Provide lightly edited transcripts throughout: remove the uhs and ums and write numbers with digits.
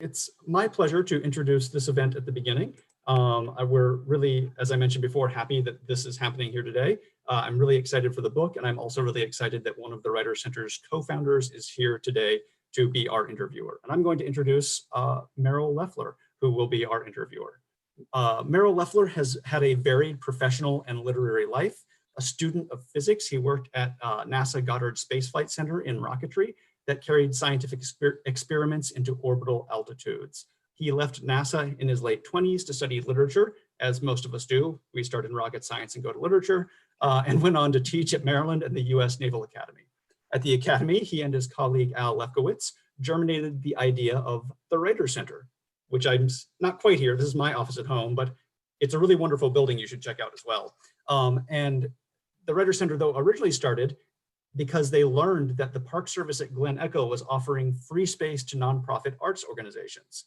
It's my pleasure to introduce this event at the beginning. We're really, as I mentioned before, happy that this is happening here today. I'm really excited for the book, and I'm also really excited that one of the Writer Center's co-founders is here today to be our interviewer. And I'm going to introduce Merrill Leffler, who will be our interviewer. Merrill Leffler has had a varied professional and literary life. A student of physics, he worked at NASA Goddard Space Flight Center in rocketry that carried scientific experiments into orbital altitudes. He left NASA in his late 20s to study literature, as most of us do. We start in rocket science and go to literature, and went on to teach at Maryland and the US Naval Academy. At the Academy, he and his colleague Al Lefkowitz germinated the idea of the Writer Center, which I'm not quite here. This is my office at home, but it's a really wonderful building you should check out as well. And the Writer Center, though, originally started because they learned that the Park Service at Glen Echo was offering free space to nonprofit arts organizations.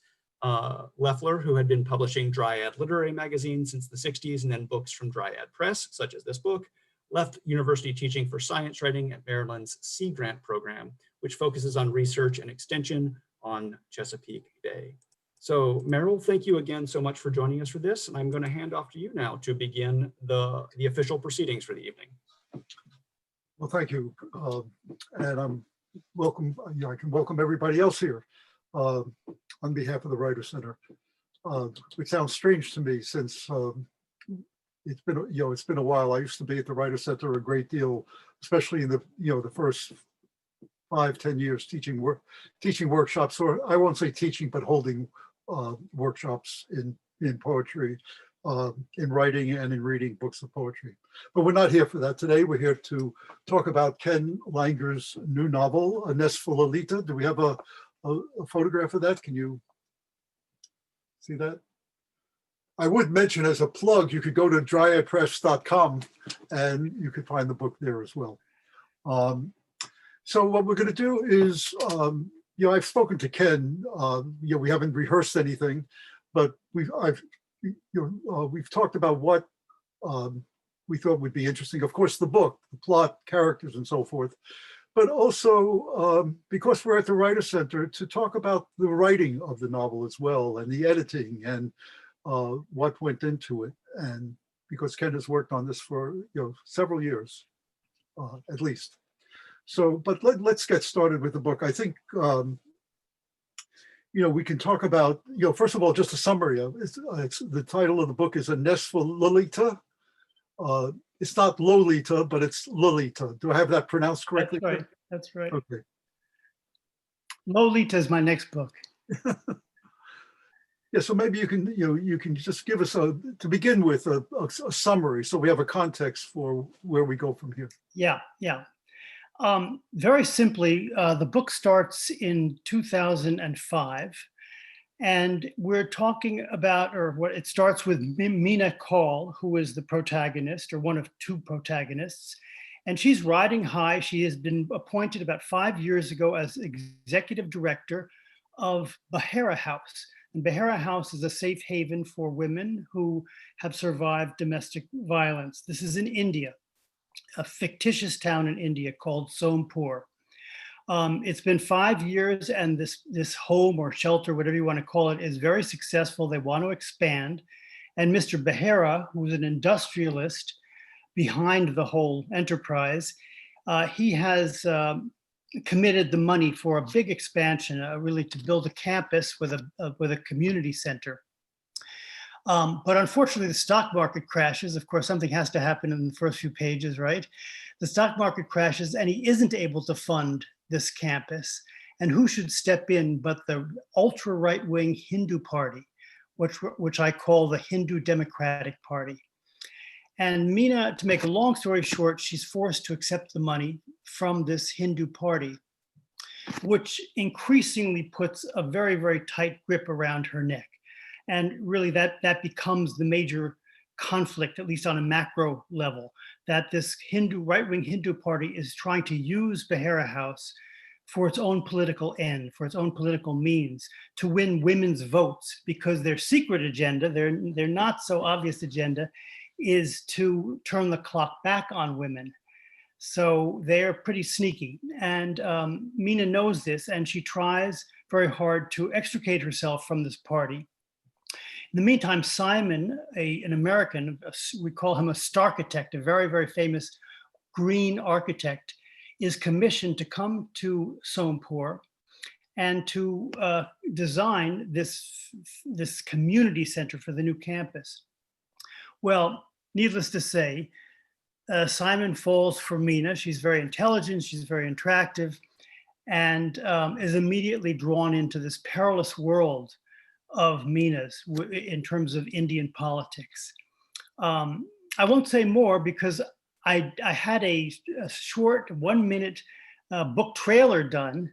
Leffler, who had been publishing Dryad literary magazine since the 60s and then books from Dryad Press, such as this book, left university teaching for science writing at Maryland's Sea Grant program, which focuses on research and extension on Chesapeake Bay. So Merrill, thank you again so much for joining us for this. And I'm going to hand off to you now to begin the official proceedings for the evening. Well, thank you. And I'm welcome. I can welcome everybody else here on behalf of the Writer Center, which sounds strange to me since it's been a while. I used to be at the Writer Center a great deal, especially in the first 5-10 years teaching workshops, or I won't say teaching, but holding workshops in poetry, in writing and in reading books of poetry. But we're not here for that today. We're here to talk about Ken Langer's new novel, Nesfulolita. Do we have a photograph of that? Can you see that? I would mention as a plug, you could go to dryadpress.com and you could find the book there as well. So what we're going to do is, I've spoken to Ken. We haven't rehearsed anything, but we've talked about what we thought would be interesting. Of course, the book, the plot, characters, and so forth. But also, because we're at the Writer Center, to talk about the writing of the novel as well, and the editing, and what went into it. And because Ken has worked on this for several years, at least. So, but let's get started with the book. I think we can talk about, first of all, just a summary of it. It's the title of the book is A Nesfulolita. It's not Lolita, but it's Lolita. Do I have that pronounced correctly? That's right. That's right. Okay. Lolita is my next book. Yeah, so maybe you can just give us to begin with a summary, so we have a context for where we go from here. Yeah. Very simply, the book starts in 2005, and we're talking about, it starts with Meena Kaul, who is the protagonist, or one of two protagonists, and she's riding high. She has been appointed about 5 years ago as executive director of Behera House. And Behera House is a safe haven for women who have survived domestic violence. This is in India, a fictitious town in India called Sompur. It's been 5 years, and this home or shelter, whatever you want to call it, is very successful. They want to expand. And Mr. Behera, who's an industrialist behind the whole enterprise, he has committed the money for a big expansion, really to build a campus with a community center. But unfortunately, the stock market crashes. Of course, something has to happen in the first few pages, right? The stock market crashes, and he isn't able to fund this campus. And who should step in but the ultra right-wing Hindu party, which I call the Hindu Democratic Party. And Meena, to make a long story short, she's forced to accept the money from this Hindu party, which increasingly puts a very, very tight grip around her neck. And really that becomes the major conflict, at least on a macro level, that this right-wing Hindu party is trying to use Behera House for its own political end, for its own political means, to win women's votes, because their secret agenda, their not so obvious agenda, is to turn the clock back on women. So they're pretty sneaky. And Meena knows this, and she tries, very hard to extricate herself from this party. In the meantime, Simon, an American, we call him a starchitect, a very, very famous green architect, is commissioned to come to Sonepur and to design this community center for the new campus. Well, needless to say, Simon falls for Meena. She's very intelligent, she's very attractive, and is immediately drawn into this perilous world of Meena's in terms of Indian politics. I won't say more because I had a short 1-minute book trailer done,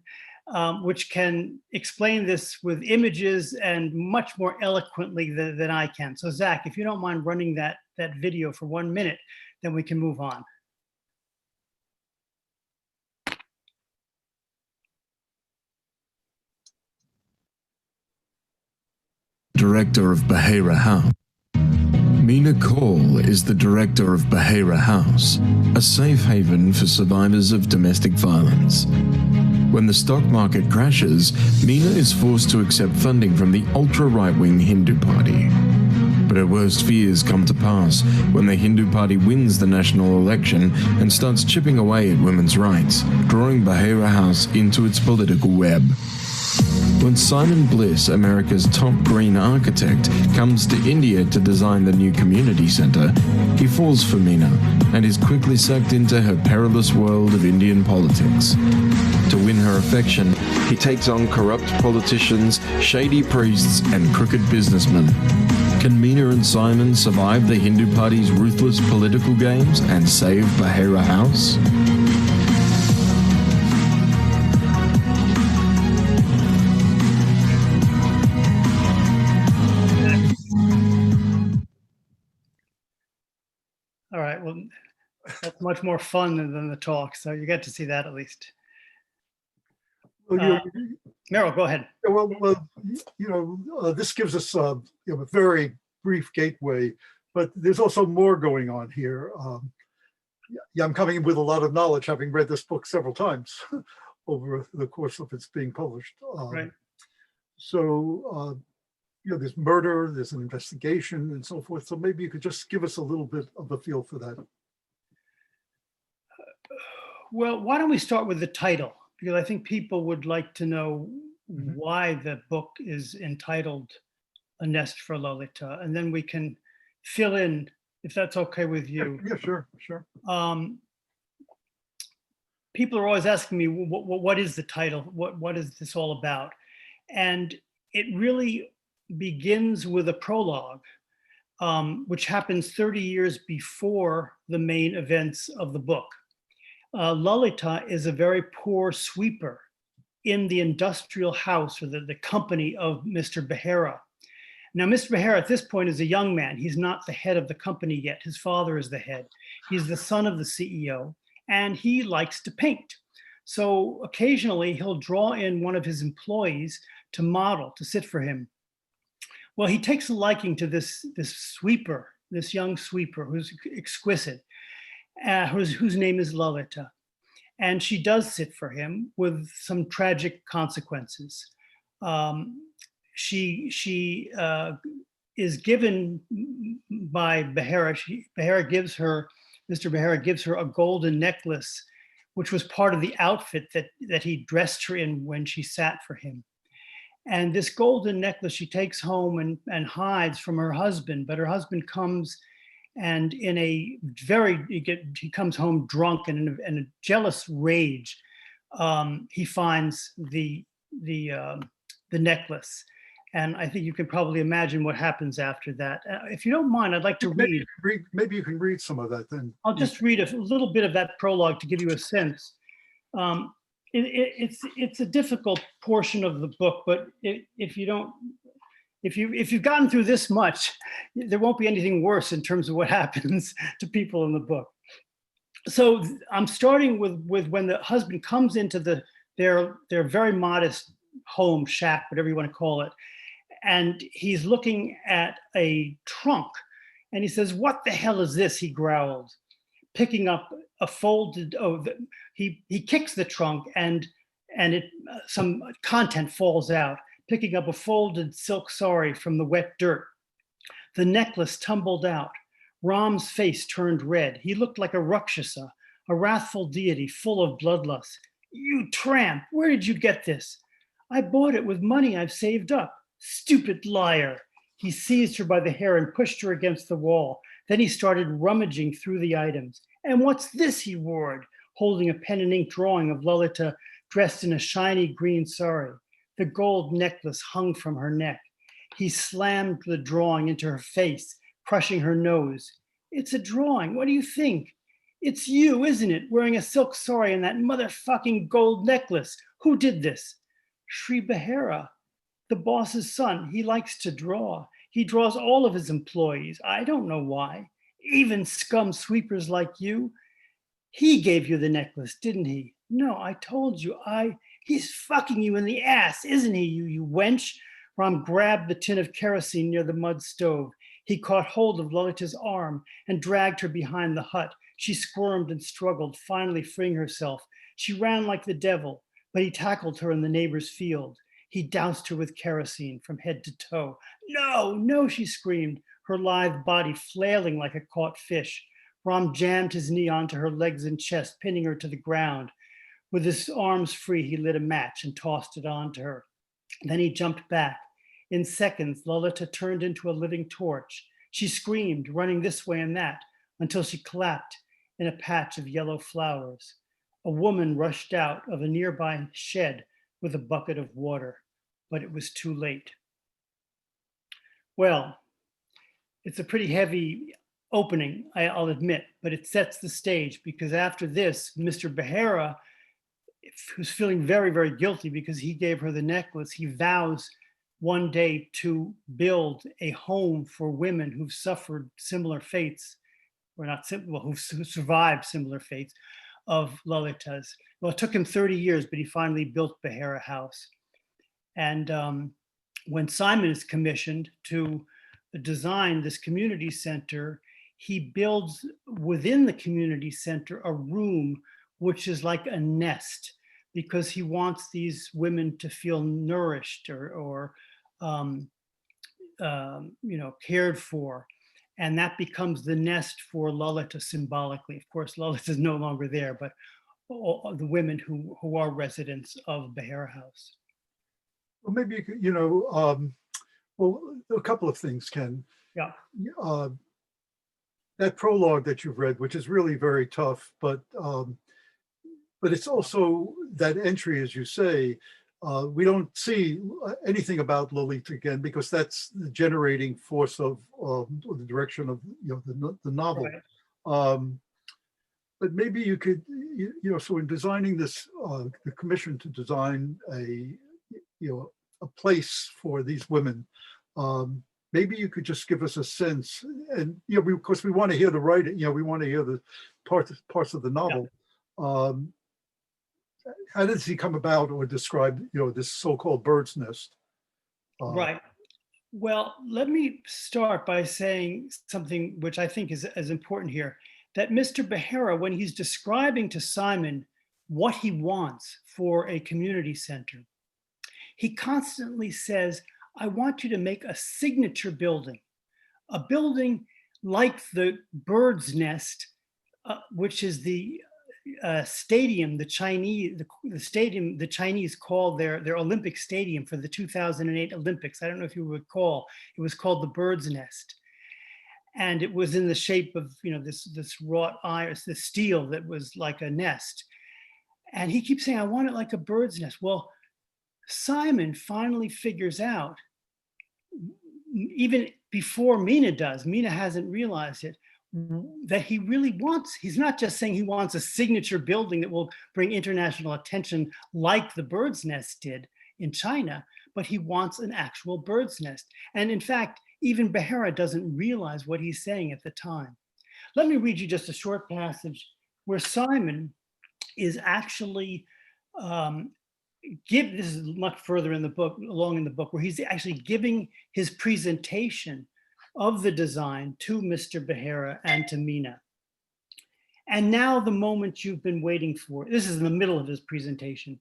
which can explain this with images and much more eloquently than I can. So Zach, if you don't mind running that video for 1 minute, then we can move on. Director of Behera House. Meena Kaul is the director of Behera House, a safe haven for survivors of domestic violence. When the stock market crashes, Meena is forced to accept funding from the ultra-right-wing Hindu party. But her worst fears come to pass when the Hindu party wins the national election and starts chipping away at women's rights, drawing Behera House into its political web. When Simon Bliss, America's top green architect, comes to India to design the new community center, he falls for Meena and is quickly sucked into her perilous world of Indian politics. To win her affection, he takes on corrupt politicians, shady priests, and crooked businessmen. Can Meena and Simon survive the Hindu party's ruthless political games and save Behera House? All right, well, that's much more fun than the talk, so you get to see that at least. Well, Merrill, go ahead. This gives us a very brief gateway, but there's also more going on here. I'm coming in with a lot of knowledge, having read this book several times over the course of its being published. Right. So, there's murder, there's an investigation, and so forth. So maybe you could just give us a little bit of a feel for that. Well, why don't we start with the title? Because I think people would like to know why the book is entitled A Nest for Lalita, and then we can fill in, if that's okay with you. Yeah, sure. People are always asking me, what is the title? What is this all about? And it really begins with a prologue, which happens 30 years before the main events of the book. Lalita is a very poor sweeper in the industrial house or the company of Mr. Behera. Now, Mr. Behera at this point is a young man. He's not the head of the company yet. His father is the head. He's the son of the CEO, and he likes to paint. So occasionally he'll draw in one of his employees to model, to sit for him. Well, he takes a liking to this sweeper, this young sweeper who's exquisite, whose name is Lalita. And she does sit for him with some tragic consequences. She is given by Behera, Mr. Behera gives her a golden necklace, which was part of the outfit that he dressed her in when she sat for him. And this golden necklace she takes home and hides from her husband, but her husband comes and he comes home drunk and in a jealous rage. He finds the necklace. And I think you can probably imagine what happens after that. If you don't mind, I'd like to read. Maybe you can read some of that then. I'll just read a little bit of that prologue to give you a sense. It's a difficult portion of the book, but if you've gotten through this much, there won't be anything worse in terms of what happens to people in the book. So I'm starting with when the husband comes into their very modest home, shack, whatever you want to call it, and he's looking at a trunk, and he says, "What the hell is this?" he growled, picking up a folded. He kicks the trunk, and and some content falls out, picking up a folded silk sari from the wet dirt. The necklace tumbled out. Ram's face turned red. He looked like a Rakshasa, a wrathful deity full of bloodlust. You tramp, where did you get this? I bought it with money I've saved up. Stupid liar. He seized her by the hair and pushed her against the wall. Then he started rummaging through the items. And what's this, he roared, holding a pen and ink drawing of Lalita dressed in a shiny green sari. The gold necklace hung from her neck. He slammed the drawing into her face, crushing her nose. It's a drawing, what do you think? It's you, isn't it, wearing a silk sari and that motherfucking gold necklace. Who did this? Sri Behera, the boss's son. He likes to draw. He draws all of his employees. I don't know why. Even scum sweepers like you. He gave you the necklace, didn't he? No, I told you. He's fucking you in the ass, isn't he, you wench? Ram grabbed the tin of kerosene near the mud stove. He caught hold of Lalita's arm and dragged her behind the hut. She squirmed and struggled, finally freeing herself. She ran like the devil, but he tackled her in the neighbor's field. He doused her with kerosene from head to toe. No, no, she screamed, her lithe body flailing like a caught fish. Ram jammed his knee onto her legs and chest, pinning her to the ground. With his arms free, he lit a match and tossed it onto her. Then he jumped back. In seconds, Lalita turned into a living torch. She screamed, running this way and that, until she collapsed in a patch of yellow flowers. A woman rushed out of a nearby shed with a bucket of water, but it was too late. Well, it's a pretty heavy opening, I'll admit, but it sets the stage because after this, Mr. Behera, who's feeling very, very guilty because he gave her the necklace, he vows one day to build a home for women who've suffered similar fates, or not simple, who survived similar fates of Lalita's. Well, it took him 30 years, but he finally built Behera House. And when Simon is commissioned to design this community center, he builds within the community center a room which is like a nest, because he wants these women to feel nourished or cared for. And that becomes the nest for Lalita symbolically. Of course, Lalita is no longer there, but all the women who are residents of Behera House. Well, maybe you could, well, a couple of things, Ken. Yeah. That prologue that you've read, which is really very tough, but it's also that entry, as you say, we don't see anything about Lalita again, because that's the generating force of the direction of the novel. Right. But maybe you could, so in designing this, the commission to design a place for these women, maybe you could just give us a sense, and of course we want to hear the writing, we want to hear the parts of the novel. Yeah. How does he come about or describe, this so-called bird's nest? Right. Well, let me start by saying something which I think is as important here, that Mr. Behera, when he's describing to Simon what he wants for a community center, he constantly says, I want you to make a signature building, a building like the bird's nest, which is the stadium, the Chinese call their Olympic stadium for the 2008 Olympics. I don't know if you recall, it was called the Bird's Nest. And it was in the shape of, this wrought iron, this steel that was like a nest. And he keeps saying, I want it like a bird's nest. Well, Simon finally figures out, even before Meena does, Meena hasn't realized it, that he really wants, he's not just saying he wants a signature building that will bring international attention like the bird's nest did in China, but he wants an actual bird's nest. And in fact, even Behera doesn't realize what he's saying at the time. Let me read you just a short passage where Simon is actually, this is much further in the book, along in the book, where he's actually giving his presentation of the design to Mr. Behera and to Meena. And now the moment you've been waiting for, this is in the middle of his presentation.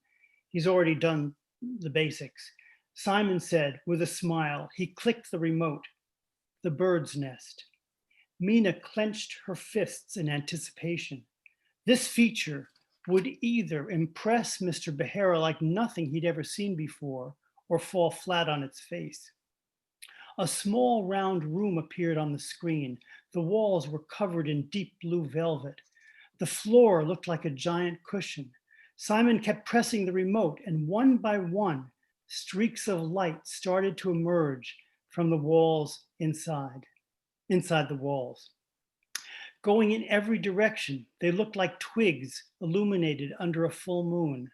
He's already done the basics. Simon said with a smile. He clicked the remote. The bird's nest. Meena clenched her fists in anticipation. This feature would either impress Mr. Behera like nothing he'd ever seen before or fall flat on its face. A small round room appeared on the screen. The walls were covered in deep blue velvet. The floor looked like a giant cushion. Simon kept pressing the remote, and one by one, streaks of light started to emerge from the walls inside the walls. Going in every direction, they looked like twigs illuminated under a full moon.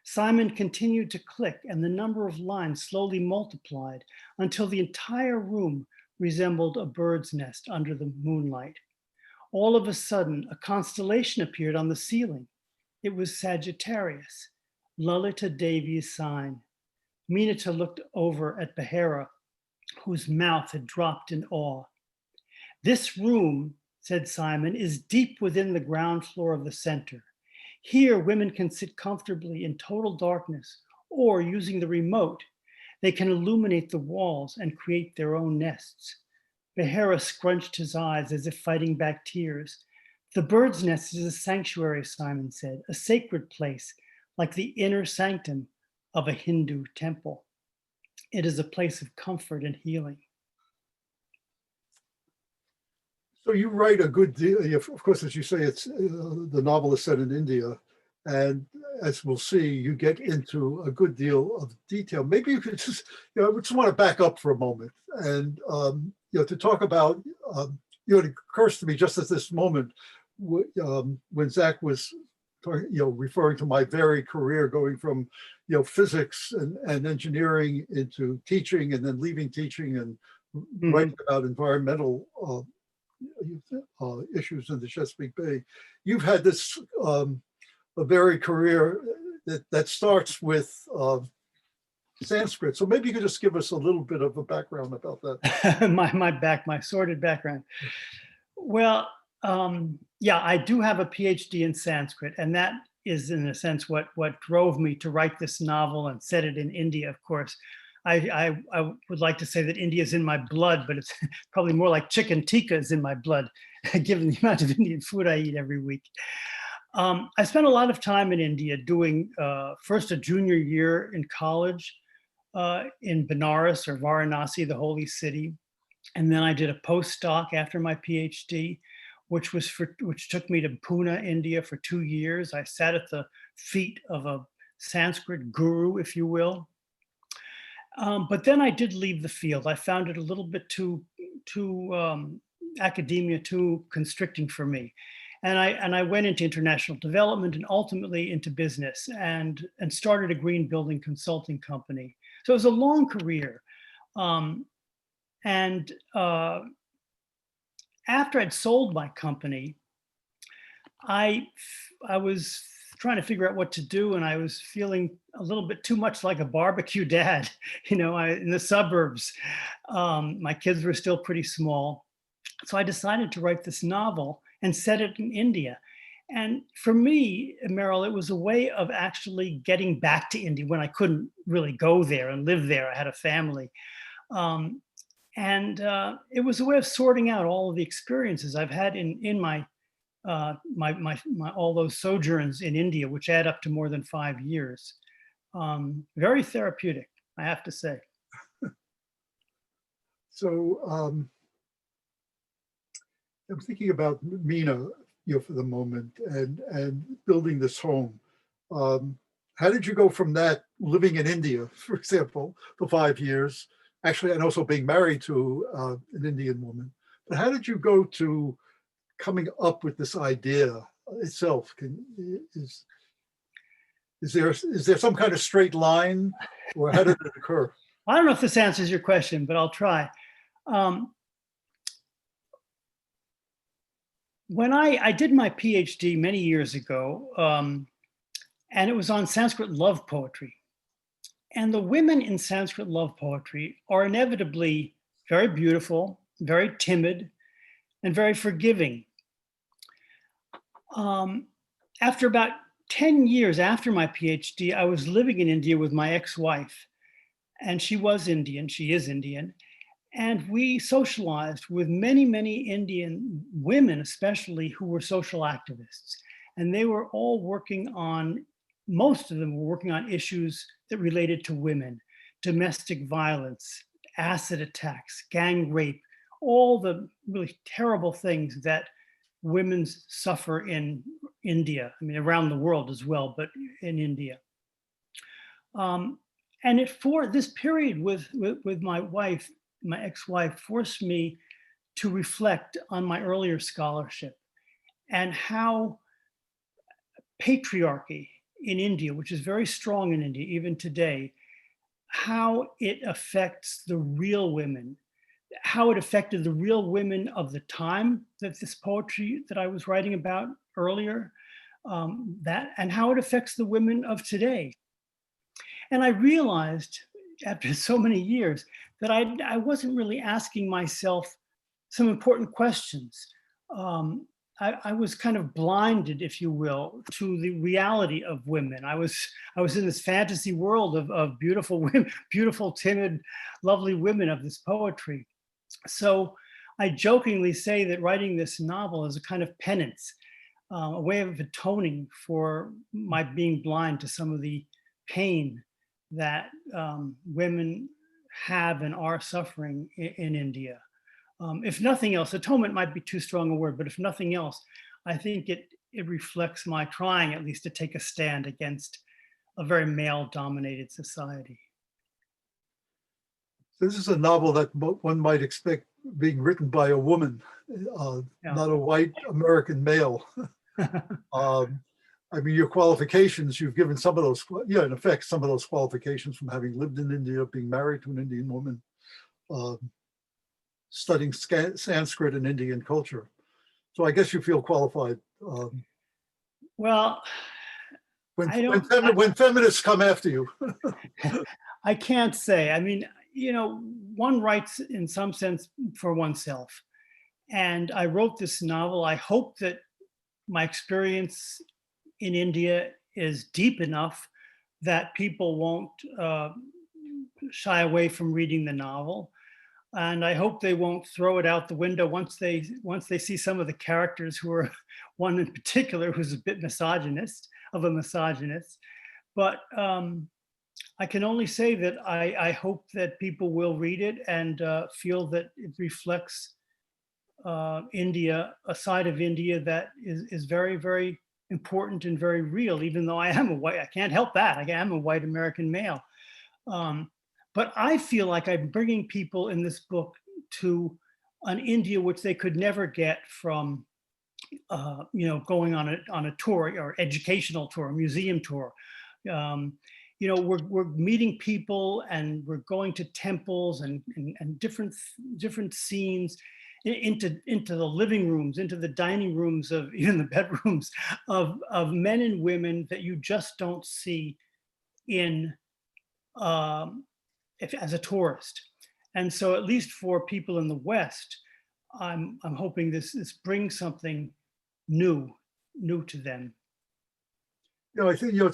Simon continued to click, and the number of lines slowly multiplied until the entire room resembled a bird's nest under the moonlight. All of a sudden, a constellation appeared on the ceiling. It was Sagittarius, Lalita Devi's sign. Meena looked over at Behera, whose mouth had dropped in awe. This room, said Simon, is deep within the ground floor of the center. Here, women can sit comfortably in total darkness, or using the remote, they can illuminate the walls and create their own nests. Behera scrunched his eyes as if fighting back tears. The bird's nest is a sanctuary, Simon said, a sacred place, like the inner sanctum of a Hindu temple. It is a place of comfort and healing. So you write a good deal. Of course, as you say, it's the novel is set in India, and as we'll see, you get into a good deal of detail. Maybe you could just, I just want to back up for a moment, and to talk about, it occurs to me just at this moment when Zach was, referring to my varied career, going from, physics and engineering into teaching, and then leaving teaching and writing about environmental issues in the Chesapeake Bay. You've had this a varied career that starts with Sanskrit. So maybe you could just give us a little bit of a background about that. my sordid background. Well, I do have a PhD in Sanskrit, and that is in a sense what drove me to write this novel and set it in India, of course. I would like to say that India is in my blood, but it's probably more like chicken tikka is in my blood, given the amount of Indian food I eat every week. I spent a lot of time in India doing first a junior year in college in Benares or Varanasi, the holy city. And then I did a postdoc after my PhD, which took me to Pune, India for 2 years. I sat at the feet of a Sanskrit guru, if you will. But then I did leave the field. I found it a little bit too academia, too constricting for me. And I went into international development and ultimately into business and started a green building consulting company. So it was a long career. After I'd sold my company, I was trying to figure out what to do, and I was feeling a little bit too much like a barbecue dad, in the suburbs. My kids were still pretty small. So I decided to write this novel and set it in India. And for me, Merrill, it was a way of actually getting back to India when I couldn't really go there and live there. I had a family. It was a way of sorting out all of the experiences I've had in my all those sojourns in India, which add up to more than 5 years. Very therapeutic, I have to say. So I'm thinking about Meena, for the moment, and building this home. How did you go from that, living in India, for example, for 5 years, actually, and also being married to an Indian woman? But how did you go to coming up with this idea itself? Is there some kind of straight line, or how did it occur? I don't know if this answers your question, but I'll try. When I did my PhD many years ago, and it was on Sanskrit love poetry. And the women in Sanskrit love poetry are inevitably very beautiful, very timid, and very forgiving. After about 10 years after my PhD, I was living in India with my ex-wife, and she was Indian, she is Indian, and we socialized with many, many Indian women, especially, who were social activists. And they were all working on, most of them were working on issues that related to women, domestic violence, acid attacks, gang rape, all the really terrible things that women suffer in India. I mean, around the world as well, but in India. And it, for this period with my wife, my ex-wife, forced me to reflect on my earlier scholarship and how patriarchy in India, which is very strong in India even today, how it affects the real women, how it affected the real women of the time that this poetry that I was writing about earlier, and how it affects the women of today. And I realized after so many years that I wasn't really asking myself some important questions. I was kind of blinded, if you will, to the reality of women. I was in this fantasy world of beautiful women, beautiful, timid, lovely women of this poetry. So I jokingly say that writing this novel is a kind of penance, a way of atoning for my being blind to some of the pain that women have and are suffering in India. If nothing else, atonement might be too strong a word, but if nothing else, I think it reflects my trying at least to take a stand against a very male-dominated society. This is a novel that one might expect being written by a woman, not a white American male. I mean, your qualifications, you've given some of those, yeah, in effect, some of those qualifications from having lived in India, being married to an Indian woman, studying Sanskrit and Indian culture. So I guess you feel qualified. Well, when feminists come after you. I can't say. I mean, you know, one writes in some sense for oneself. And I wrote this novel. I hope that my experience in India is deep enough that people won't shy away from reading the novel. And I hope they won't throw it out the window once they see some of the characters, who are one in particular who's a bit misogynist. But I can only say that I hope that people will read it and feel that it reflects India, a side of India that is very, very important and very real, even though I am a white, I can't help that. I am a white American male. But I feel like I'm bringing people in this book to an India which they could never get from, you know, going on a tour or educational tour, museum tour. You know, we're meeting people and we're going to temples and different scenes, into the living rooms, into the dining rooms, of even the bedrooms of men and women that you just don't see in as a tourist. And so, at least for people in the West, I'm hoping this brings something new to them. You know, I think, you know,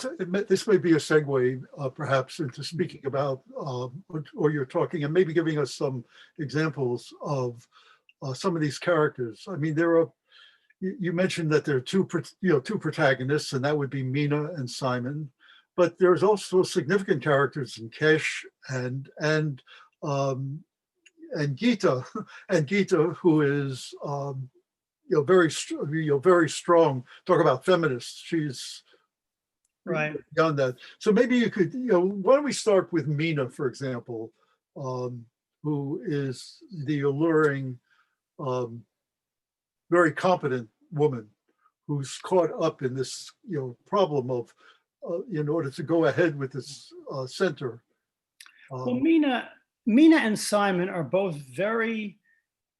this may be a segue perhaps into speaking about, or you're talking and maybe giving us some examples of some of these characters. I mean, there are, you mentioned that there are two protagonists, and that would be Meena and Simon, but there's also significant characters in Kesh and Gita, and Gita, who is you know, very strong. Talk about feminists. She's right beyond that. So maybe you could, you know, why don't we start with Meena, for example, who is the alluring, very competent woman who's caught up in this, you know, problem of, in order to go ahead with this center. Well, Meena and Simon are both very,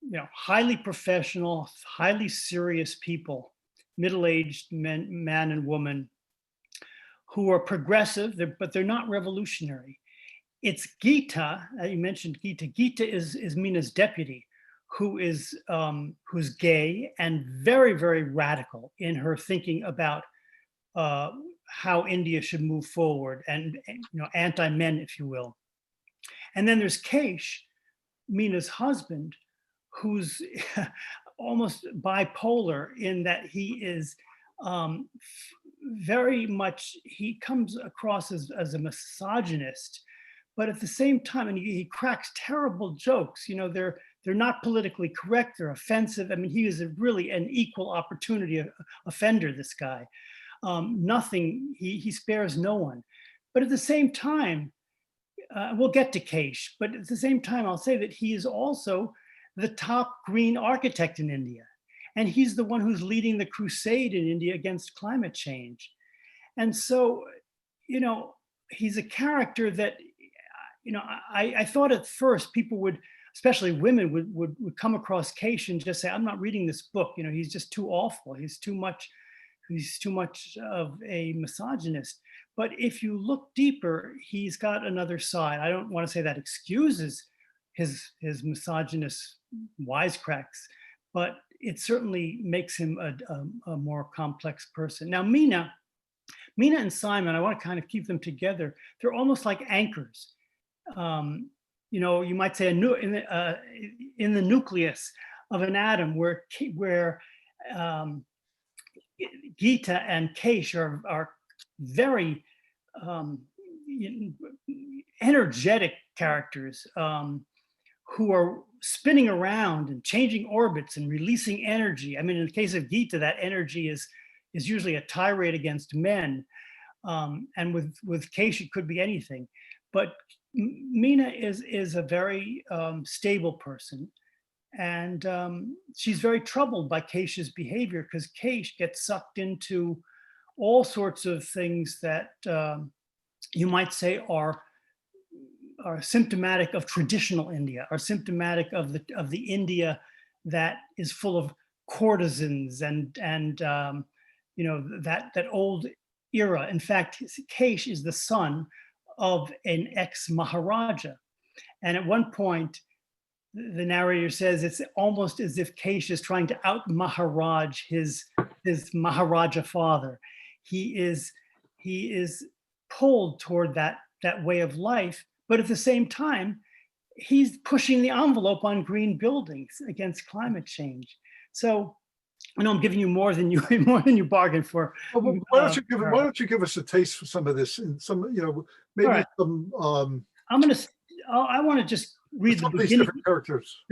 you know, highly professional, highly serious people, middle-aged man and woman, who are progressive, but they're not revolutionary. It's Gita, you mentioned Gita. Gita is Meena's deputy, who's gay and very, very radical in her thinking about how India should move forward, and anti-men, if you will. And then there's Kesh, Meena's husband, who's almost bipolar in that he is very much, he comes across as a misogynist, but at the same time, and he cracks terrible jokes. They're not politically correct, they're offensive. I mean, he is really an equal opportunity offender, this guy. He spares no one. But at the same time, we'll get to Kesh, but at the same time, I'll say that he is also the top green architect in India. And he's the one who's leading the crusade in India against climate change. And so, he's a character that, I thought at first people would, especially women, would come across Kesh and just say, I'm not reading this book. He's just too awful. He's too much of a misogynist. But if you look deeper, he's got another side. I don't want to say that excuses his misogynist wisecracks, but it certainly makes him a more complex person. Now, Meena and Simon, I want to kind of keep them together. They're almost like anchors. You might say in the nucleus of an atom, where Gita and Kesh are very energetic characters who are spinning around and changing orbits and releasing energy. I mean, in the case of Gita, that energy is usually a tirade against men. And with Kesh, it could be anything. But Meena is a very stable person. And she's very troubled by Kesh's behavior, because Kesh gets sucked into all sorts of things that you might say are symptomatic of traditional India, are symptomatic of the India that is full of courtesans and that old era. In fact, Kesh is the son of an ex-Maharaja. And at one point, the narrator says it's almost as if Kesh is trying to out-Maharaj his Maharaja father. He is pulled toward that way of life, but at the same time, he's pushing the envelope on green buildings against climate change. So I know I'm giving you more than you bargained for. Well, why don't you give us a taste for some of this, and some, maybe right. some. I want to just read the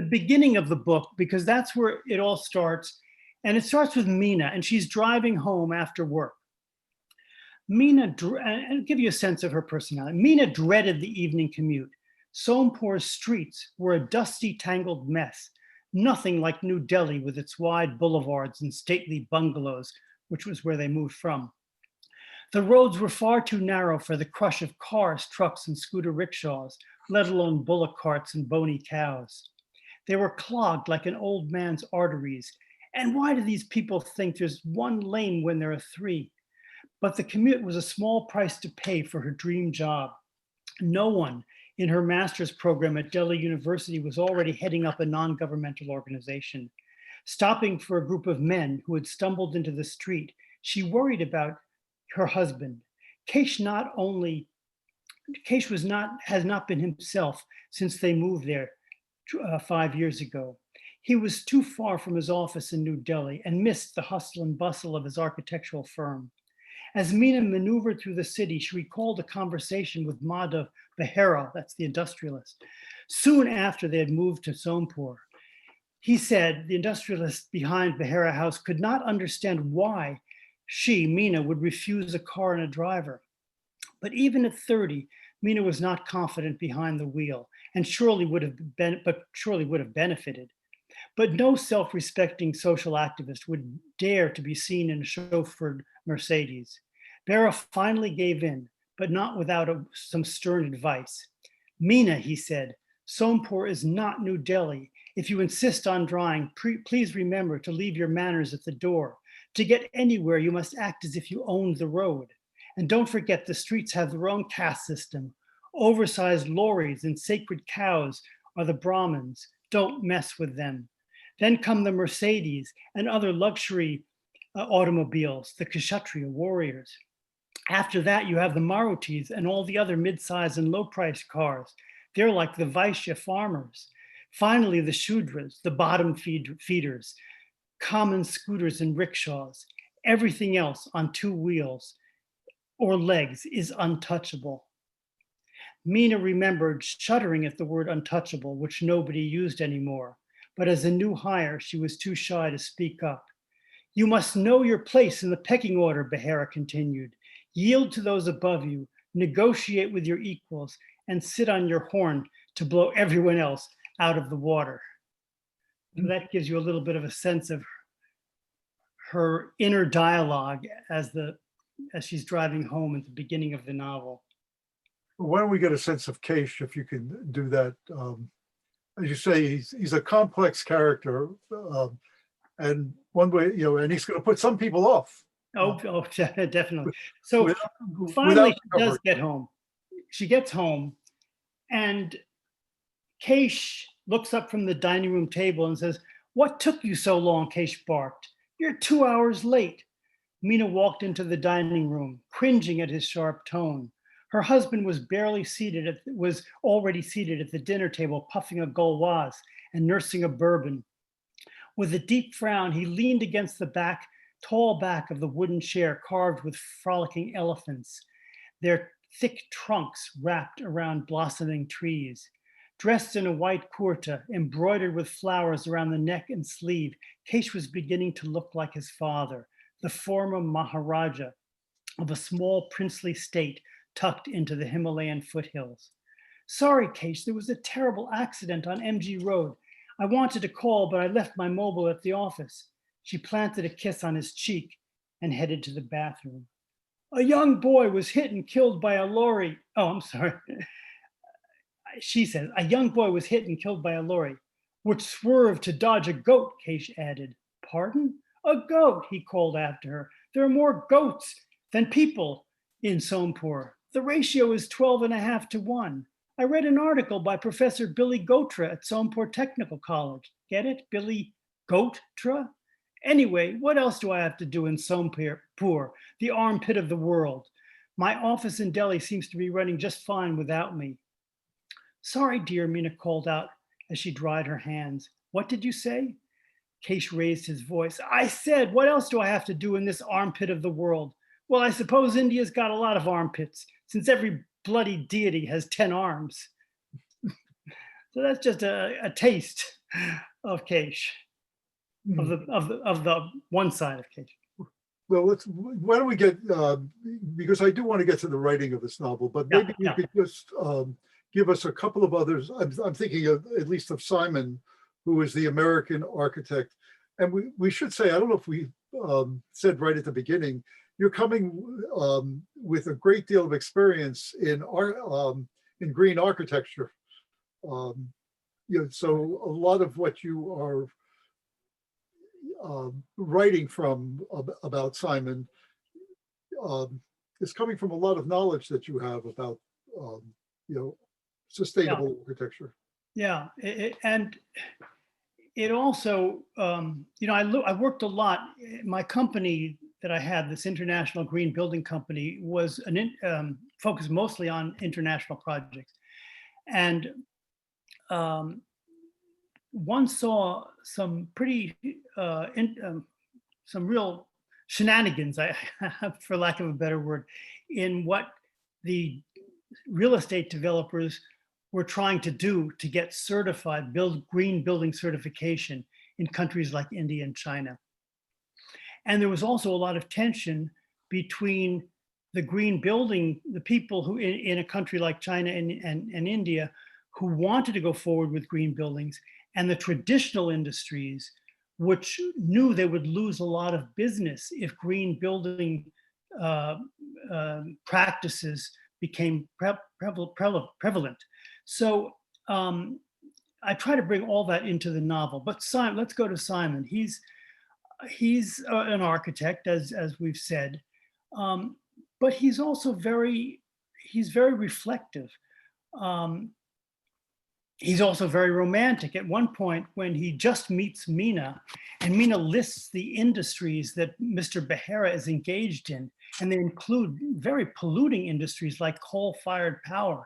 beginning of the book, because that's where it all starts. And it starts with Meena, and she's driving home after work. Meena, and I'll give you a sense of her personality. Meena dreaded the evening commute. Sompur's streets were a dusty, tangled mess. Nothing like New Delhi with its wide boulevards and stately bungalows, which was where they moved from. The roads were far too narrow for the crush of cars, trucks, and scooter rickshaws, let alone bullock carts and bony cows. They were clogged like an old man's arteries. And why do these people think there's one lane when there are three? But the commute was a small price to pay for her dream job. No one in her master's program at Delhi University was already heading up a non-governmental organization. Stopping for a group of men who had stumbled into the street, she worried about her husband. Kesh has not been himself since they moved there 5 years ago. He was too far from his office in New Delhi and missed the hustle and bustle of his architectural firm. As Meena maneuvered through the city, she recalled a conversation with Madhav Behera, that's the industrialist, soon after they had moved to Sompur. He said the industrialist behind Behera House could not understand why she, Meena, would refuse a car and a driver. But even at 30, Meena was not confident behind the wheel, and surely would have benefited. But no self-respecting social activist would dare to be seen in a chauffeured Mercedes. Behera finally gave in, but not without some stern advice. Meena, he said, Sompur is not New Delhi. If you insist on driving, please remember to leave your manners at the door. To get anywhere, you must act as if you owned the road. And don't forget, the streets have their own caste system. Oversized lorries and sacred cows are the Brahmins. Don't mess with them. Then come the Mercedes and other luxury automobiles, the Kshatriya warriors. After that, you have the Marutis and all the other mid-size and low-priced cars. They're like the Vaishya farmers. Finally, the Shudras, the bottom feeders, common scooters and rickshaws. Everything else on two wheels or legs is untouchable. Meena remembered shuddering at the word untouchable, which nobody used anymore. But as a new hire, she was too shy to speak up. You must know your place in the pecking order, Behera continued. Yield to those above you, negotiate with your equals, and sit on your horn to blow everyone else out of the water. So that gives you a little bit of a sense of her inner dialogue as she's driving home at the beginning of the novel. Why don't we get a sense of Keish, if you can do that? As you say, he's a complex character, and one way, and he's going to put some people off. Oh, definitely. So without finally, she does get home. She gets home, and Keish looks up from the dining room table and says, "What took you so long?" Keish barked. "You're 2 hours late." Meena walked into the dining room, cringing at his sharp tone. Her husband was already seated at the dinner table, puffing a gulwaz and nursing a bourbon. With a deep frown, he leaned against the tall back of the wooden chair carved with frolicking elephants, their thick trunks wrapped around blossoming trees. Dressed in a white kurta, embroidered with flowers around the neck and sleeve, Keish was beginning to look like his father, the former Maharaja of a small princely state tucked into the Himalayan foothills. "Sorry, Keish, there was a terrible accident on MG Road. I wanted to call, but I left my mobile at the office." She planted a kiss on his cheek and headed to the bathroom. "A young boy was hit and killed by a lorry." Oh, I'm sorry. She says, "A young boy was hit and killed by a lorry, which swerved to dodge a goat," Keish added. "Pardon? A goat," he called after her. "There are more goats than people in Sompur. The ratio is 12.5 to 1. I read an article by Professor Billy Gotra at Sompur Technical College. Get it? Billy Gotra? Anyway, what else do I have to do in Sompur, the armpit of the world? My office in Delhi seems to be running just fine without me." "Sorry, dear," Meena called out as she dried her hands. "What did you say?" Keish raised his voice. "I said, what else do I have to do in this armpit of the world? Well, I suppose India's got a lot of armpits, since every bloody deity has 10 arms." So that's just a taste of Keish, of the one side of Keish. Well, why don't we get, because I do want to get to the writing of this novel, but maybe you could just give us a couple of others. I'm thinking of, at least of Simon, who is the American architect. And we should say, I don't know if we said right at the beginning, you're coming with a great deal of experience in green architecture. So a lot of what you are writing about Simon is coming from a lot of knowledge that you have about sustainable architecture. Yeah, and it also, I worked a lot. My company that I had, this international green building company, was focused mostly on international projects. And one saw some pretty, some real shenanigans, for lack of a better word, in what the real estate developers were trying to do to get certified, green building certification in countries like India and China. And there was also a lot of tension between the green building, the people who in a country like China and India who wanted to go forward with green buildings, and the traditional industries, which knew they would lose a lot of business if green building practices became prevalent. So I try to bring all that into the novel. But Simon, let's go to Simon. He's an architect, as we've said, but he's also very reflective. He's also very romantic. At one point, when he just meets Meena, and Meena lists the industries that Mr. Behera is engaged in, and they include very polluting industries like coal-fired power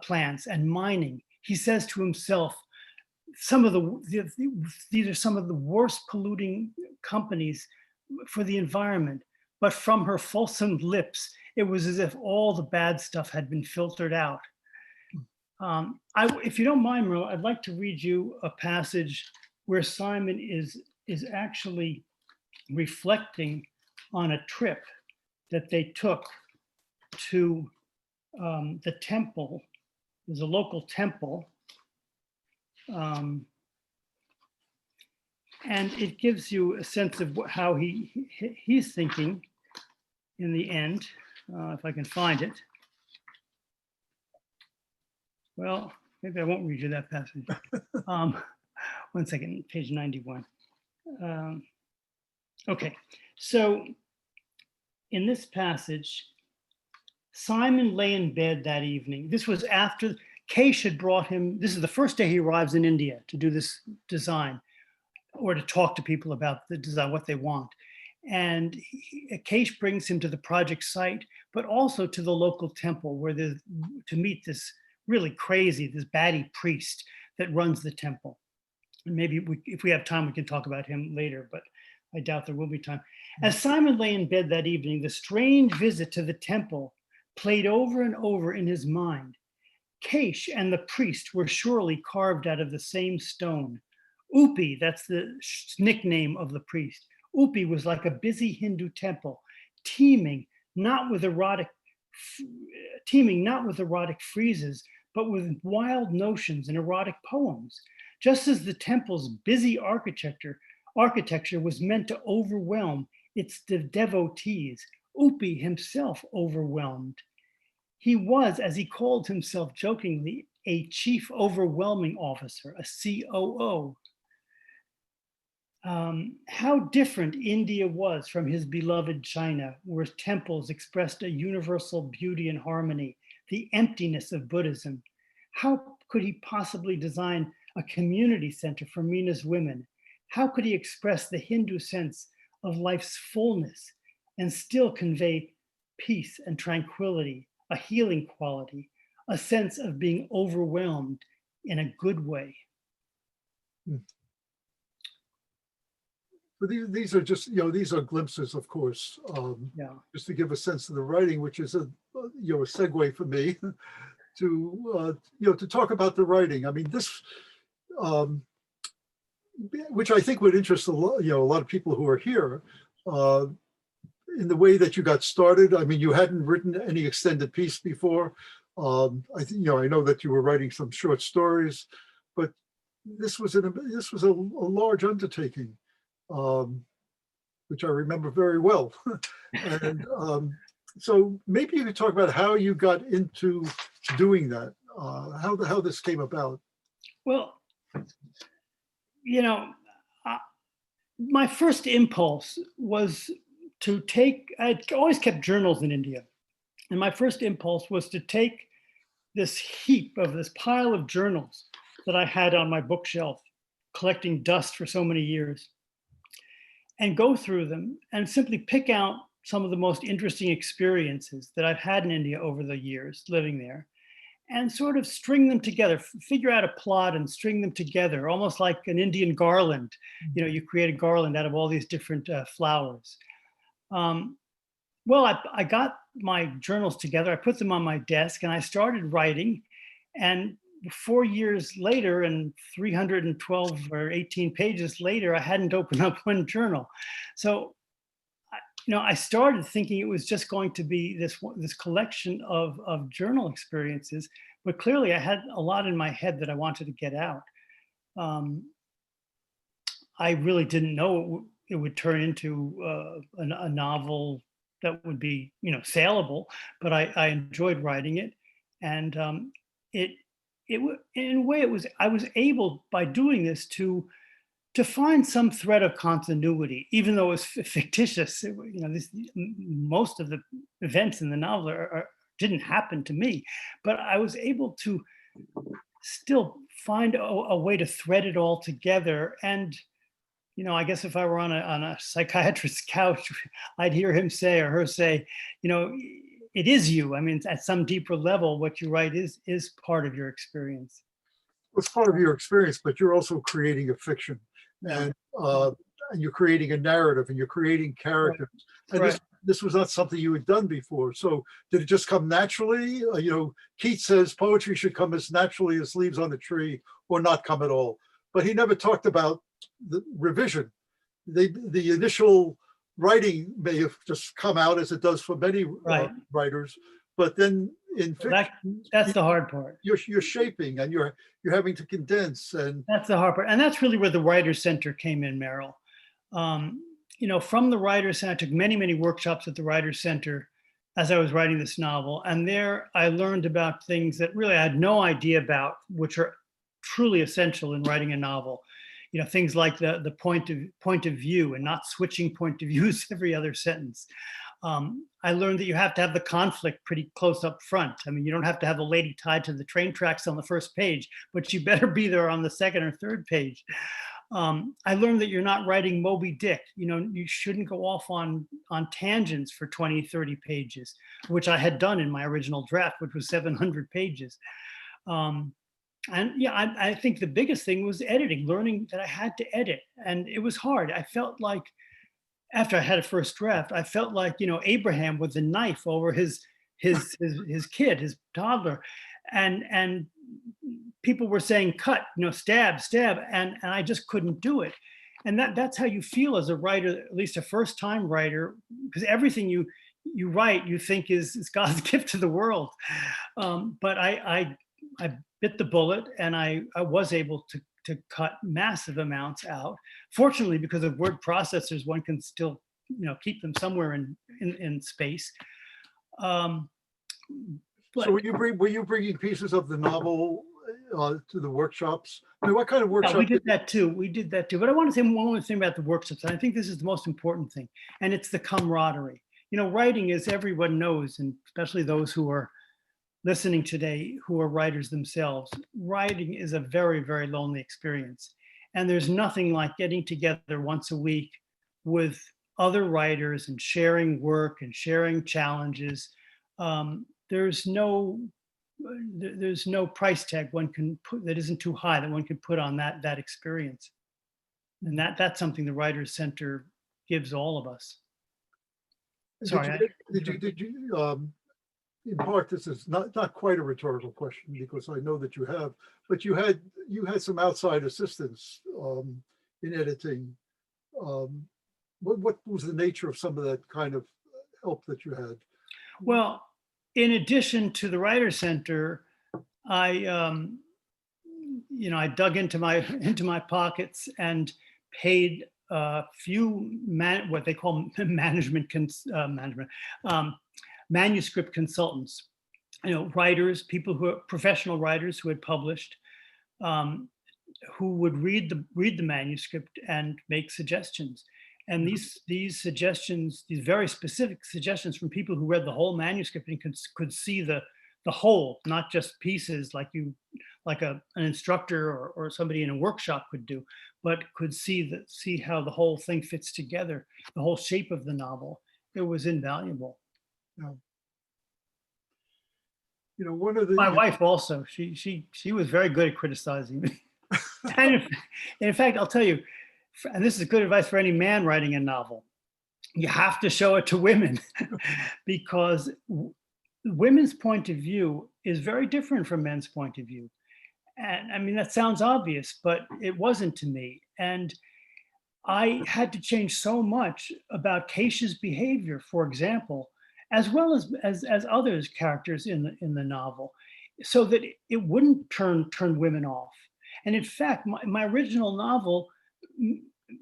plants and mining. He says to himself, these are some of the worst polluting companies for the environment. But from her fulsome lips, it was as if all the bad stuff had been filtered out. If you don't mind, Merle, I'd like to read you a passage where Simon is actually reflecting on a trip that they took to the temple. There's a local temple. And it gives you a sense of how he's thinking in the end, if I can find it. Well, maybe I won't read you that passage. 1 second, page 91. Okay, so in this passage, Simon lay in bed that evening. This was after Case had brought him, this is the first day he arrives in India to do this design or to talk to people about the design, what they want. And Case brings him to the project site, but also to the local temple where to meet this really crazy, this baddie priest that runs the temple. And maybe if we have time, we can talk about him later, but I doubt there will be time. As Simon lay in bed that evening, the strange visit to the temple played over and over in his mind. Case and the priest were surely carved out of the same stone. Upi, that's the nickname of the priest. Upi was like a busy Hindu temple, teeming not with erotic friezes, but with wild notions and erotic poems. Just as the temple's busy architecture was meant to overwhelm its devotees, Upi himself overwhelmed. He was, as he called himself jokingly, a chief overwhelming officer, a COO. How different India was from his beloved China, where temples expressed a universal beauty and harmony, the emptiness of Buddhism. How could he possibly design a community center for Meena's women? How could he express the Hindu sense of life's fullness and still convey peace and tranquility, a healing quality, a sense of being overwhelmed in a good way? But these are just, these are glimpses, of course, just to give a sense of the writing, which is a segue for me to, to talk about the writing. I mean, this, which I think would interest a lot of people who are here, in the way that you got started. I mean, you hadn't written any extended piece before. I know that you were writing some short stories, but this was a large undertaking. Which I remember very well. And so maybe you could talk about how you got into doing that, how this came about. Well, my first impulse was to I'd always kept journals in India. And my first impulse was to take this pile of journals that I had on my bookshelf, collecting dust for so many years, and go through them and simply pick out some of the most interesting experiences that I've had in India over the years living there, and sort of string them together, figure out a plot and string them together, almost like an Indian garland. You create a garland out of all these different flowers. Well, I got my journals together, I put them on my desk, and I started writing. And 4 years later, and 312 or 18 pages later, I hadn't opened up one journal. So, I started thinking it was just going to be this collection of journal experiences, but clearly I had a lot in my head that I wanted to get out. I really didn't know it would turn into a novel that would be, saleable, but I enjoyed writing it, and in a way, I was able, by doing this, to find some thread of continuity, even though it was fictitious. Most of the events in the novel didn't happen to me, but I was able to still find a way to thread it all together. And, I guess if I were on a psychiatrist's couch, I'd hear him say or her say, it is you. I mean, at some deeper level, what you write is part of your experience. It's part of your experience, but you're also creating a fiction, and you're creating a narrative, and you're creating characters. And Right. this was not something you had done before. So did it just come naturally? Keats says poetry should come as naturally as leaves on the tree, or not come at all. But he never talked about the revision. The initial writing may have just come out, as it does for many Right. writers, but then in fiction, That's the hard part. you're shaping, and you're having to condense. And That's the hard part. And that's really where the Writers Center came in, Merrill. From the Writers Center, I took many, many workshops at the Writers Center as I was writing this novel. And there I learned about things that really I had no idea about, which are truly essential in writing a novel. Things like the point of view and not switching point of views every other sentence. I learned that you have to have the conflict pretty close up front. I mean, you don't have to have the lady tied to the train tracks on the first page, but you better be there on the second or third page. I learned that you're not writing Moby Dick. You shouldn't go off on tangents for 20, 30 pages, which I had done in my original draft, which was 700 pages. I think the biggest thing was editing, learning that I had to edit. And it was hard. I felt like, after I had a first draft, I felt like, Abraham with the knife over his kid, his toddler. And people were saying, cut, stab, and I just couldn't do it. And that's how you feel as a writer, at least a first-time writer, because everything you write, you think is God's gift to the world. But I bit the bullet, and I was able to cut massive amounts out. Fortunately, because of word processors, one can still, keep them somewhere in space. so were you bringing pieces of the novel to the workshops? I mean, what kind of workshop? We did that too. But I want to say one more thing about the workshops. And I think this is the most important thing, and it's the camaraderie. Writing, as everyone knows, and especially those who are listening today who are writers themselves, writing is a very, very lonely experience. And there's nothing like getting together once a week with other writers and sharing work and sharing challenges. There's no price tag one can put that isn't too high that one can put on that experience. And that's something the Writers Center gives all of us. Sorry. Did you in part, this is not quite a rhetorical question, because I know that you have, but you had some outside assistance in editing. What was the nature of some of that kind of help that you had? Well, in addition to the Writers Center, I dug into my pockets and paid a few what they call manuscript consultants, writers, people who are professional writers who had published, who would read the manuscript and make suggestions. And these suggestions, these very specific suggestions from people who read the whole manuscript and could see the whole, not just pieces like an instructor or somebody in a workshop could do, but could see how the whole thing fits together, the whole shape of the novel. It was invaluable. One of the My wife also, she was very good at criticizing me. And in fact, I'll tell you, and this is good advice for any man writing a novel, you have to show it to women because women's point of view is very different from men's point of view. And I mean, that sounds obvious, but it wasn't to me. And I had to change so much about Keisha's behavior, for example, as well as others characters in the novel, so that it wouldn't turn women off. And in fact, my original novel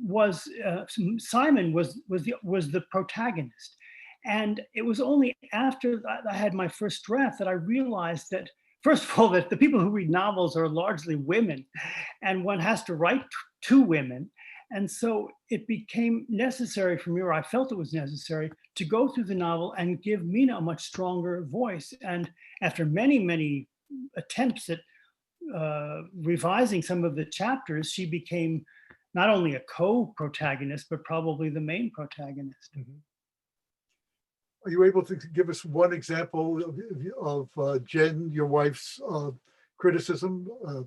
was Simon was the protagonist, and it was only after I had my first draft that I realized that, first of all, that the people who read novels are largely women, and one has to write to women. And so it became necessary for me, or I felt it was necessary, to go through the novel and give Meena a much stronger voice. And after many, many attempts at revising some of the chapters, she became not only a co-protagonist, but probably the main protagonist. Mhm. Are you able to give us one example of Jen, your wife's criticism? I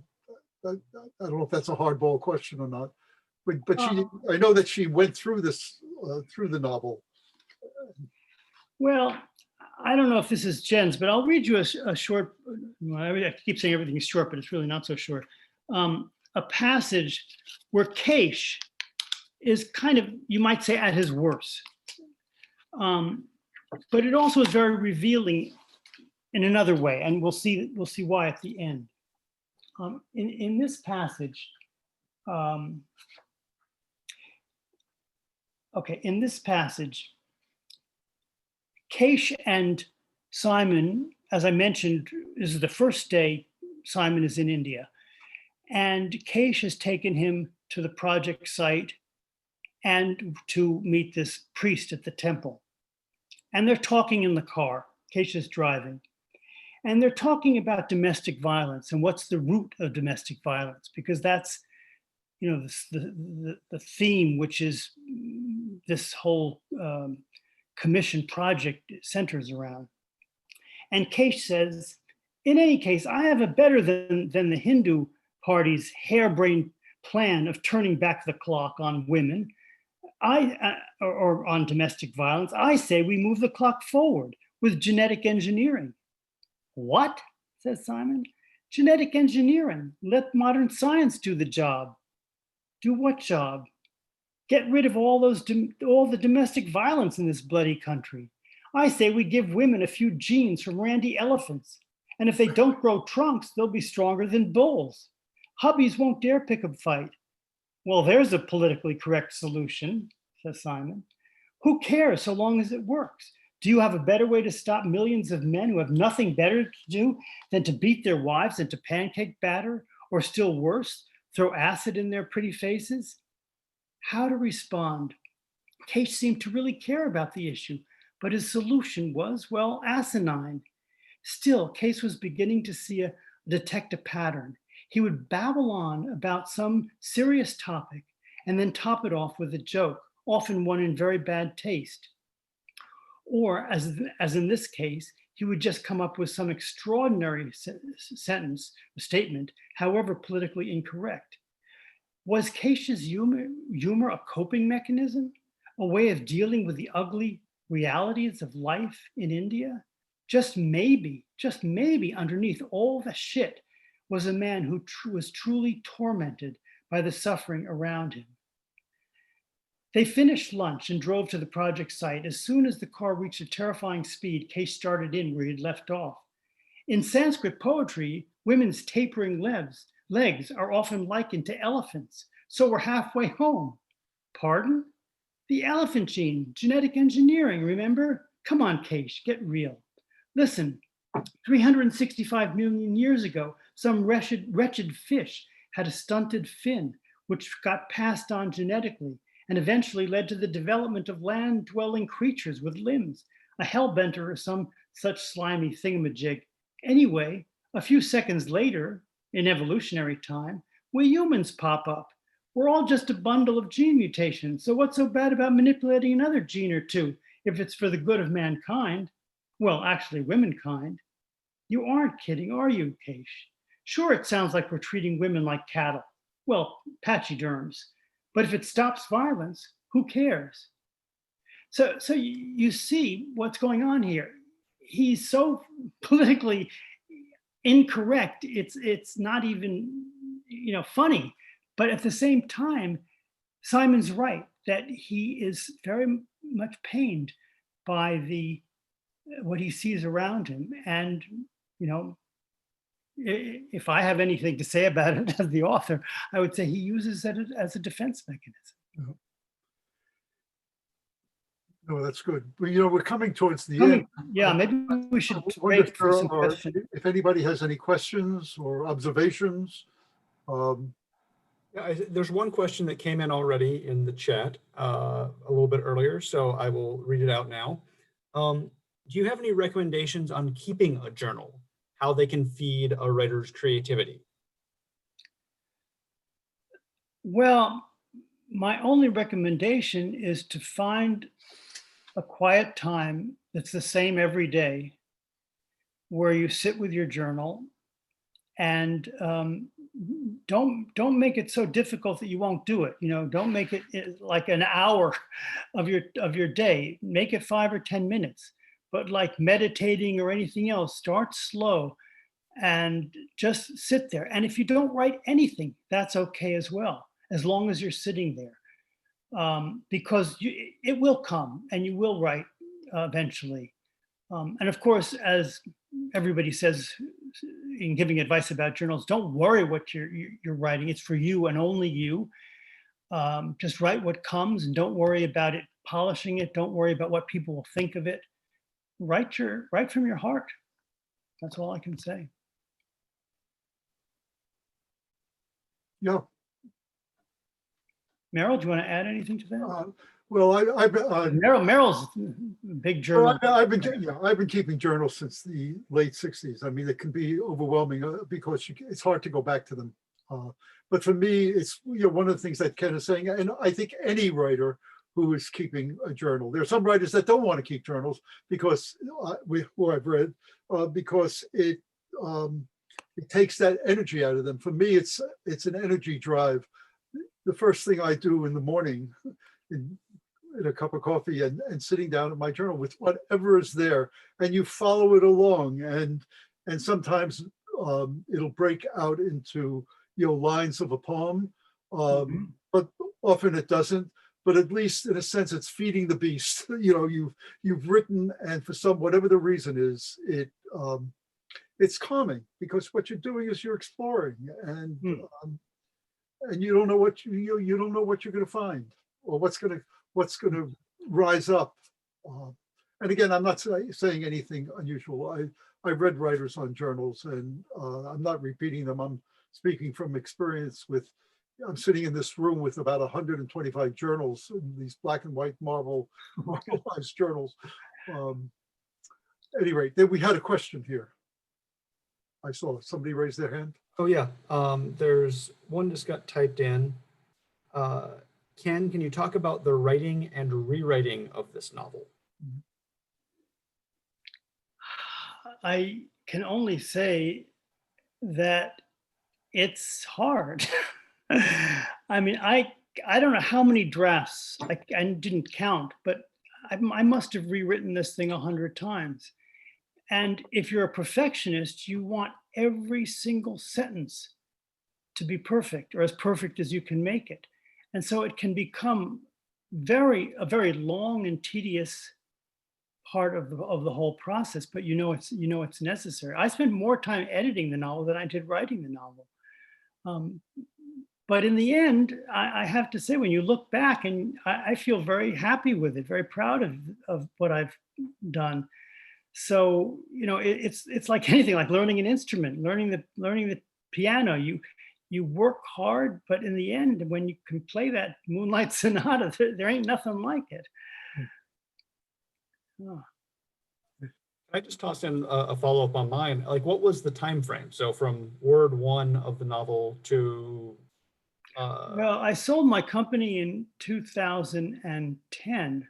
don't know if that's a hardball question or not, but I know that she went through this through the novel. Well, I don't know if this is Jen's, but I'll read you a short, I keep saying everything is short, but it's really not so short. A passage where Keish is kind of, you might say, at his worst. But it also is very revealing in another way, and we'll see why at the end. In this passage, in this passage, Keish and Simon, as I mentioned, this is the first day Simon is in India, and Keish has taken him to the project site and to meet this priest at the temple. And they're talking in the car. Keish is driving. And they're talking about domestic violence and what's the root of domestic violence, because that's, you know, the theme, which is this whole commission project centers around. And Keish says, in any case, I have a better than the Hindu party's harebrained plan of turning back the clock on women. Or on domestic violence. I say we move the clock forward with genetic engineering. What? Says Simon. Genetic engineering. Let modern science do the job. Do what job? Get rid of all the domestic violence in this bloody country. I say we give women a few genes from randy elephants, and if they don't grow trunks, they'll be stronger than bulls. Hubbies won't dare pick a fight. Well, there's a politically correct solution, says Simon. Who cares so long as it works? Do you have a better way to stop millions of men who have nothing better to do than to beat their wives into pancake batter, or still worse, throw acid in their pretty faces? How to respond? Keish seemed to really care about the issue, but his solution was, well, asinine. Still, Keish was beginning to detect a pattern. He would babble on about some serious topic and then top it off with a joke, often one in very bad taste. Or, as in this case, he would just come up with some extraordinary sentence, statement, however politically incorrect. Was Keish's humor a coping mechanism, a way of dealing with the ugly realities of life in India? Just maybe underneath all the shit was a man who was truly tormented by the suffering around him. They finished lunch and drove to the project site. As soon as the car reached a terrifying speed, Keish started in where he'd left off. In Sanskrit poetry, women's tapering legs are often likened to elephants, so we're halfway home. Pardon? The elephant gene, genetic engineering, remember? Come on, Keish, get real. Listen, 365 million years ago, some wretched fish had a stunted fin, which got passed on genetically and eventually led to the development of land-dwelling creatures with limbs, a hellbenter or some such slimy thingamajig. Anyway, a few seconds later, in evolutionary time, we humans pop up. We're all just a bundle of gene mutations, so what's so bad about manipulating another gene or two if it's for the good of mankind? Well, actually, womankind. You aren't kidding, are you, Keish? Sure, it sounds like we're treating women like cattle. Well, pachyderms. But if it stops violence, who cares? So you see what's going on here. He's so politically incorrect. It's not even, funny. But at the same time, Simon's right that he is very much pained by what he sees around him. And, if I have anything to say about it as the author, I would say he uses it as a defense mechanism. No, that's good. But we're coming towards the end. Yeah, maybe we should wait wait for some questions. If anybody has any questions or observations. Yeah, there's one question that came in already in the chat a little bit earlier, so I will read it out now. Do you have any recommendations on keeping a journal? How they can feed a writer's creativity? Well, my only recommendation is to find a quiet time that's the same every day, where you sit with your journal and don't make it so difficult that you won't do it. You know, don't make it like an hour of your day. Make it 5 or 10 minutes. But like meditating or anything else, start slow and just sit there. And if you don't write anything, that's okay as well, as long as you're sitting there, because it will come and you will write eventually. And of course, as everybody says in giving advice about journals, don't worry what you're writing. It's for you and only you. Just write what comes and don't worry about it polishing it. Don't worry about what people will think of it. Write from your heart. That's all I can say. Yeah. Merrill, do you want to add anything to that? Well, Merrill's a big journal. I've been keeping journals since the late 60s. I mean, it can be overwhelming because it's hard to go back to them. But for me, it's one of the things that Ken is saying, and I think any writer who is keeping a journal. There are some writers that don't want to keep journals because who I've read, because it takes that energy out of them. For me, it's an energy drive. The first thing I do in the morning, in a cup of coffee and sitting down at my journal with whatever is there, and you follow it along, and sometimes it'll break out into lines of a poem, but often it doesn't. But at least in a sense, it's feeding the beast. You've written, and for whatever the reason is, it's calming because what you're doing is you're exploring, and you don't know what you don't know what you're going to find or what's going to rise up. And again, I'm not saying anything unusual. I've read writers on journals, and I'm not repeating them. I'm speaking from experience with. I'm sitting in this room with about 125 journals, these black and white marvelized journals. At any rate, then we had a question here. I saw somebody raise their hand. Oh yeah, there's one just got typed in. Ken, can you talk about the writing and rewriting of this novel? I can only say that it's hard. I mean, I don't know how many drafts, I didn't count, but I must have rewritten this thing 100 times. And if you're a perfectionist, you want every single sentence to be perfect, or as perfect as you can make it. And so it can become a very long and tedious part of the whole process, but it's necessary. I spent more time editing the novel than I did writing the novel. But in the end, I have to say, when you look back, and I feel very happy with it, very proud of what I've done. So, it's like anything, like learning an instrument, learning the piano. You work hard, but in the end, when you can play that Moonlight Sonata, there ain't nothing like it. Oh. I just tossed in a follow-up on mine. Like, what was the time frame? So from word 1 of the novel to well, I sold my company in 2010.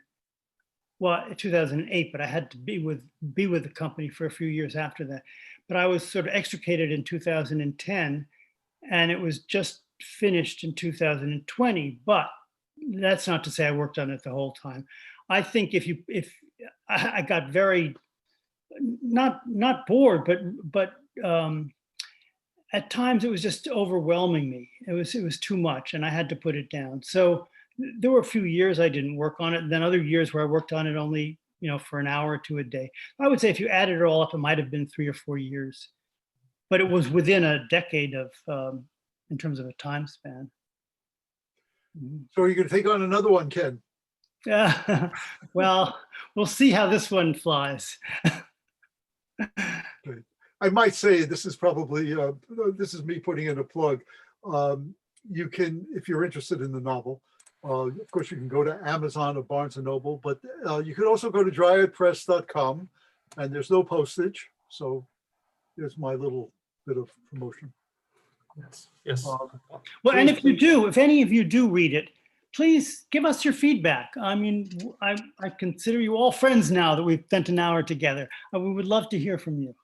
Well, 2008, but I had to be with the company for a few years after that. But I was sort of extricated in 2010, and it was just finished in 2020. But that's not to say I worked on it the whole time. I think if I got very not bored, but at times it was just overwhelming me. It was too much, and I had to put it down. So there were a few years I didn't work on it, and then other years where I worked on it only, for an hour or two a day. I would say if you added it all up, it might have been 3 or 4 years, but it was within a decade of, in terms of a time span. So are you going to take on another one, Ken? Well, we'll see how this one flies. Great. I might say this is probably, this is me putting in a plug. You can, if you're interested in the novel, of course, you can go to Amazon or Barnes & Noble, but you can also go to dryadpress.com, and there's no postage. So there's my little bit of promotion. Yes. Yes. Well, and Please, if you do, if any of you do read it, please give us your feedback. I mean, I consider you all friends now that we've spent an hour together. We would love to hear from you.